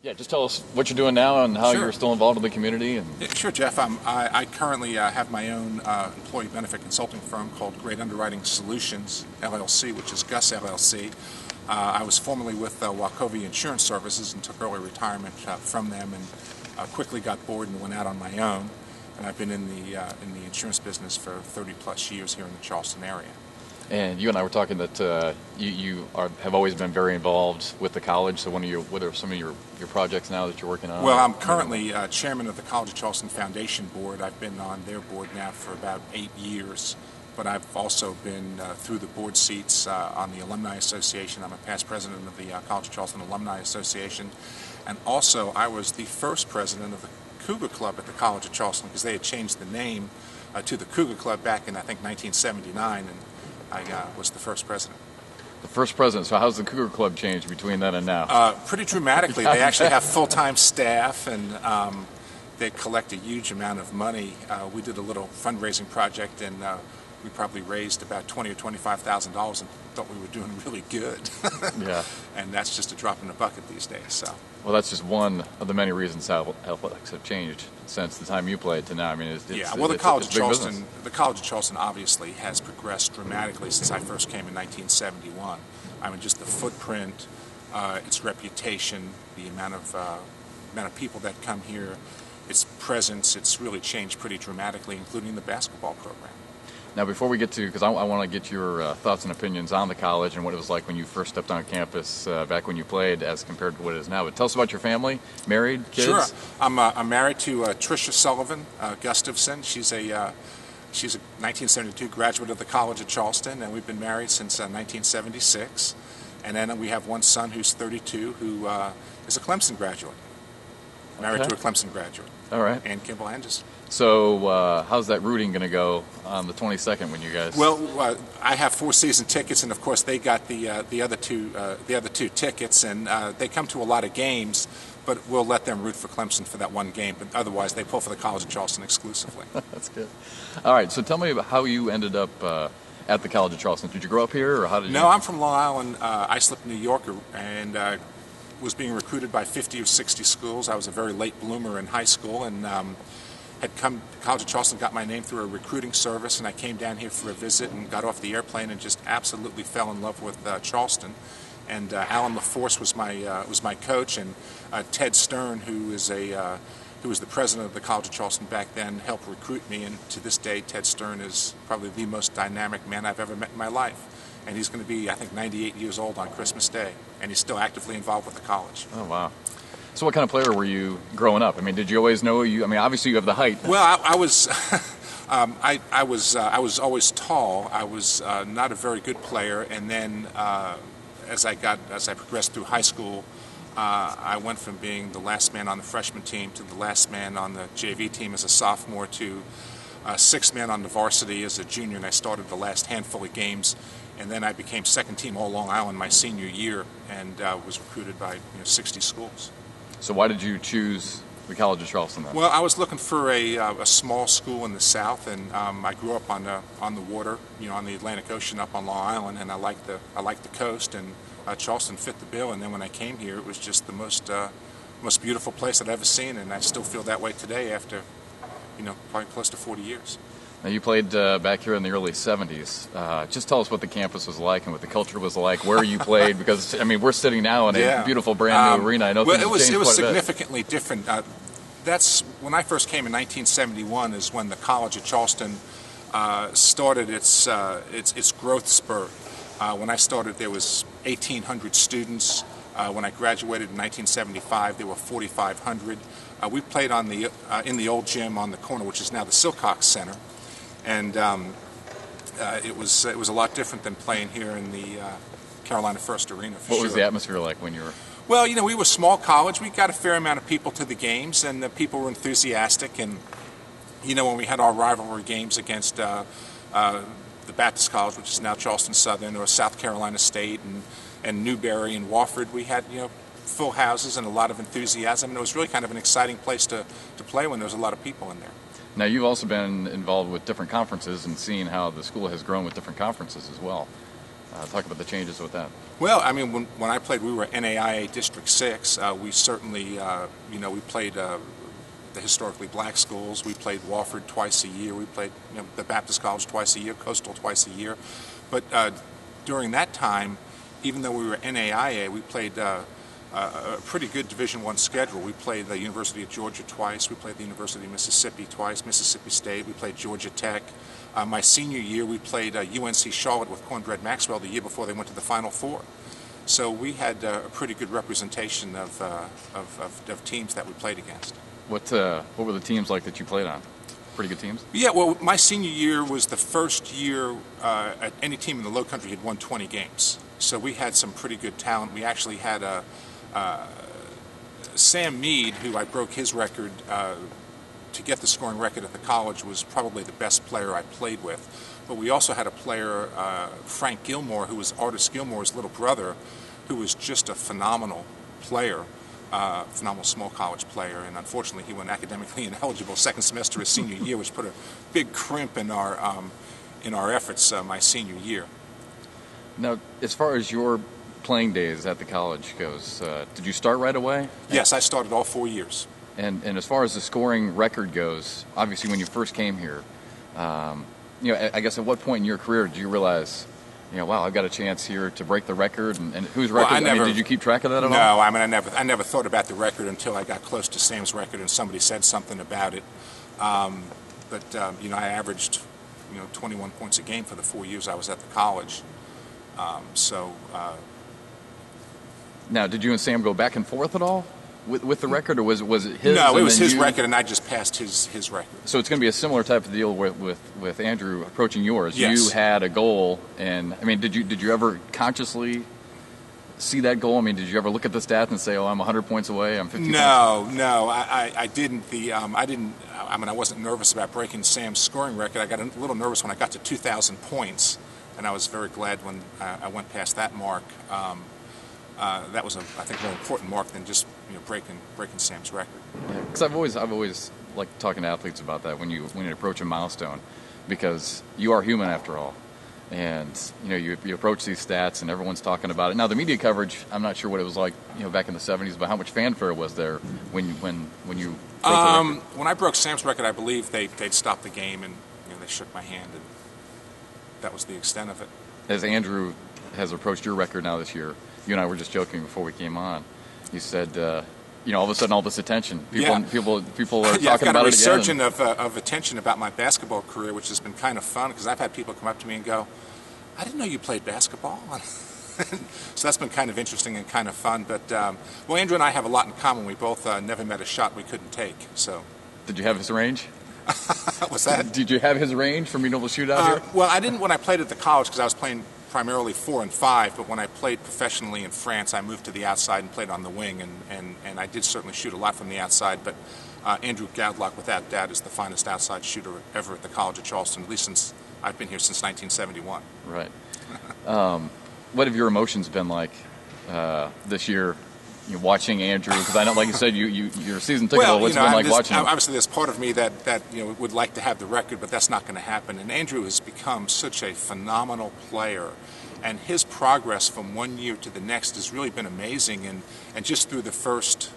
Yeah, just tell us what you're doing now and how Sure. you're still involved in the community. And Yeah, sure, Jeff. I currently have my own employee benefit consulting firm called Great Underwriting Solutions, LLC, which is GUS LLC. I was formerly with Wachovia Insurance Services and took early retirement from them, and quickly got bored and went out on my own. And I've been in the insurance business for 30 plus years here in the Charleston area. And you and I were talking that have always been very involved with the college. So what are some of your projects now that you're working on? Well, I'm currently chairman of the College of Charleston Foundation Board. I've been on their board now for about 8 years. But I've also been through the board seats on the Alumni Association. I'm a past president of the College of Charleston Alumni Association. And also, I was the first president of the Cougar Club at the College of Charleston, because they had changed the name to the Cougar Club back in, I think, 1979. And I was the first president. The first president. So how's the Cougar Club changed between then and now? Pretty dramatically. They actually have full-time staff, and they collect a huge amount of money. We did a little fundraising project, and we probably raised about $20,000 or $25,000 and thought we were doing really good. Yeah. And that's just a drop in the bucket these days. So. Well, that's just one of the many reasons how athletics have changed since the time you played to now. I mean, the College of Charleston obviously has progressed dramatically since I first came in 1971. I mean, just the footprint, its reputation, the amount of people that come here, its presence, it's really changed pretty dramatically, including the basketball program. Now, before we get to, because I want to get your thoughts and opinions on the college and what it was like when you first stepped on campus back when you played as compared to what it is now. But tell us about your family. Married, kids? Sure. I'm married to Tricia Sullivan Gustafson. She's a 1972 graduate of the College of Charleston, and we've been married since 1976. And then we have one son who's 32 who is a Clemson graduate. Married to a Clemson graduate. All right. And Kimball Henges. So how's that rooting going to go on the 22nd when you guys? Well, I have 4 season tickets, and of course they got the other two tickets, and they come to a lot of games. But we'll let them root for Clemson for that one game. But otherwise, they pull for the College of Charleston exclusively. That's good. All right. So tell me about how you ended up at the College of Charleston. Did you grow up here, or how did you? No, I'm from Long Island, Islip, New York, and was being recruited by 50 or 60 schools. I was a very late bloomer in high school, and had come to College of Charleston, got my name through a recruiting service, and I came down here for a visit and got off the airplane and just absolutely fell in love with Charleston. And Alan LaForce was my coach, and Ted Stern, who was the president of the College of Charleston back then, helped recruit me. And to this day, Ted Stern is probably the most dynamic man I've ever met in my life. And he's going to be, I think, 98 years old on Christmas Day, and he's still actively involved with the college. Oh, wow. So what kind of player were you growing up? I mean, did you always know you? I mean, obviously you have the height. Well, I was, I was always tall. I was not a very good player, and then as I progressed through high school, I went from being the last man on the freshman team to the last man on the JV team as a sophomore to sixth man on the varsity as a junior, and I started the last handful of games. And then I became second team all Long Island my senior year, and was recruited by 60 schools. So why did you choose the College of Charleston then? Well, I was looking for a small school in the South, and I grew up on the water, on the Atlantic Ocean up on Long Island, and I liked the coast, and Charleston fit the bill. And then when I came here, it was just the most beautiful place I'd ever seen, and I still feel that way today after probably close to 40 years. Now, you played back here in the early 70s. Just tell us what the campus was like and what the culture was like, where you played, because, I mean, we're sitting now in a beautiful brand new arena. I know it was significantly different. That's when I first came in 1971 is when the College of Charleston started its growth spurt. When I started, there was 1,800 students. When I graduated in 1975, there were 4,500. We played in the old gym on the corner, which is now the Silcox Center. And it was a lot different than playing here in the Carolina First Arena. What was the atmosphere like when you were? Well, we were a small college. We got a fair amount of people to the games, and the people were enthusiastic. And when we had our rivalry games against the Baptist College, which is now Charleston Southern, or South Carolina State, and Newberry and Wofford, we had full houses and a lot of enthusiasm. And it was really kind of an exciting place to play when there was a lot of people in there. Now, you've also been involved with different conferences and seeing how the school has grown with different conferences as well. Talk about the changes with that. Well, I mean, when I played, we were NAIA District 6. We certainly, we played the historically black schools. We played Wofford twice a year. We played the Baptist College twice a year, Coastal twice a year. But during that time, even though we were NAIA, we played a pretty good Division I schedule. We played the University of Georgia twice. We played the University of Mississippi twice, Mississippi State. We played Georgia Tech. My senior year, we played UNC Charlotte with Cornbread Maxwell the year before they went to the Final Four. So we had a pretty good representation of teams that we played against. What were the teams like that you played on? Pretty good teams? Yeah, well, my senior year was the first year at any team in the Low Country had won 20 games. So we had some pretty good talent. We actually had Sam Mead, who I broke his record to get the scoring record at the college, was probably the best player I played with. But we also had a player, Frank Gilmore, who was Artis Gilmore's little brother, who was just a phenomenal player, phenomenal small college player. And unfortunately, he went academically ineligible second semester his senior year, which put a big crimp in our efforts my senior year. Now, as far as your playing days at the college goes, did you start right away? Yes, I started all 4 years. And as far as the scoring record goes, obviously when you first came here, I guess at what point in your career did you realize, wow, I've got a chance here to break the record? And whose record? Well, did you keep track of that at all? No, I mean, I never thought about the record until I got close to Sam's record and somebody said something about it. But I averaged 21 points a game for the 4 years I was at the college. Now, did you and Sam go back and forth at all with the record, or was it his? No, it was his record, and I just passed his record. So it's going to be a similar type of deal with Andrew approaching yours. Yes. You had a goal, and I mean, did you ever consciously see that goal? I mean, did you ever look at the stats and say, "Oh, I'm 100 points away. I'm 50." No, I didn't. I wasn't nervous about breaking Sam's scoring record. I got a little nervous when I got to 2,000 points, and I was very glad when I went past that mark. That was, I think, a more important mark than just breaking Sam's record. Because I've always liked talking to athletes about that when you approach a milestone, because you are human after all, and you approach these stats and everyone's talking about it. Now the media coverage, I'm not sure what it was like back in the 70s, but how much fanfare was there when you broke the record? When I broke Sam's record, I believe they'd stopped the game and they shook my hand, and that was the extent of it. As Andrew has approached your record now this year, you and I were just joking before we came on. You said, all of a sudden, all this attention. People are talking I've got about a it again. resurgence of attention about my basketball career, which has been kind of fun because I've had people come up to me and go, "I didn't know you played basketball." So that's been kind of interesting and kind of fun. But Andrew and I have a lot in common. We both never met a shot we couldn't take. So. Did you have his range? What's that? Did you have his range for being able to shoot out here? Well, I didn't when I played at the college because I was playing primarily 4 and 5, but when I played professionally in France, I moved to the outside and played on the wing, and I did certainly shoot a lot from the outside, but Andrew Gadlock, without doubt, is the finest outside shooter ever at the College of Charleston, at least since I've been here since 1971. Right. What have your emotions been like this year, watching Andrew? Because I know, like you said, you're a season ticket holder. What's it been like watching him? Obviously, there's part of me that would like to have the record, but that's not going to happen. And Andrew has become such a phenomenal player, and his progress from one year to the next has really been amazing. And just through the first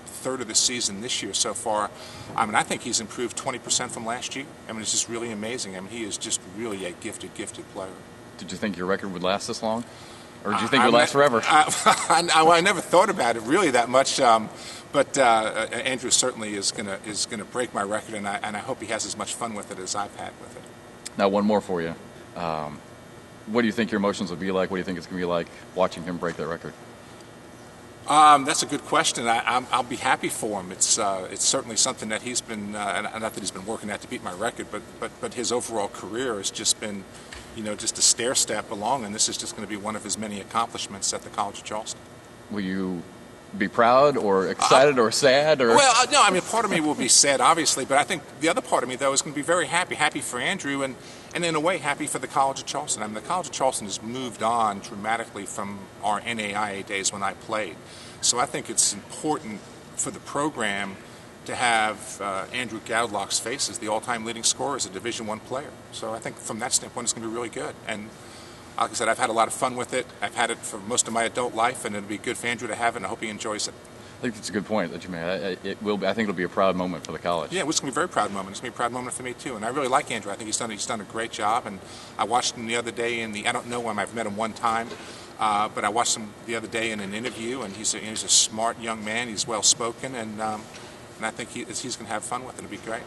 third of the season this year so far, I think he's improved 20% from last year. It's just really amazing. He is just really a gifted player. Did you think your record would last this long? Or do you think it would last forever? I never thought about it really that much, but Andrew certainly is gonna break my record, and I hope he has as much fun with it as I've had with it. Now, one more for you. What do you think your emotions will be like? What do you think it's going to be like watching him break that record? That's a good question. I'll be happy for him. It's certainly something that he's been, not that he's been working at to beat my record, but his overall career has just been, just a stair step along, and this is just going to be one of his many accomplishments at the College of Charleston. Will you be proud or excited or sad? Or Well, no, part of me will be sad, obviously, but I think the other part of me, though, is going to be very happy for Andrew, and in a way happy for the College of Charleston. The College of Charleston has moved on dramatically from our NAIA days when I played. So I think it's important for the program to have Andrew Gadlock's face as the all-time leading scorer as a Division I player. So I think from that standpoint, it's going to be really good. And Like I said, I've had a lot of fun with it. I've had it for most of my adult life, and it'll be good for Andrew to have it, and I hope he enjoys it. I think it's a good point that you made. It will be, I think it'll be a proud moment for the college. Yeah, it's going to be a very proud moment. It's going to be a proud moment for me, too. And I really like Andrew. I think he's done a great job. And I watched him the other day I don't know him, I've met him one time, but I watched him the other day in an interview, and he's a smart young man. He's well-spoken, and I think he's going to have fun with it. It'll be great.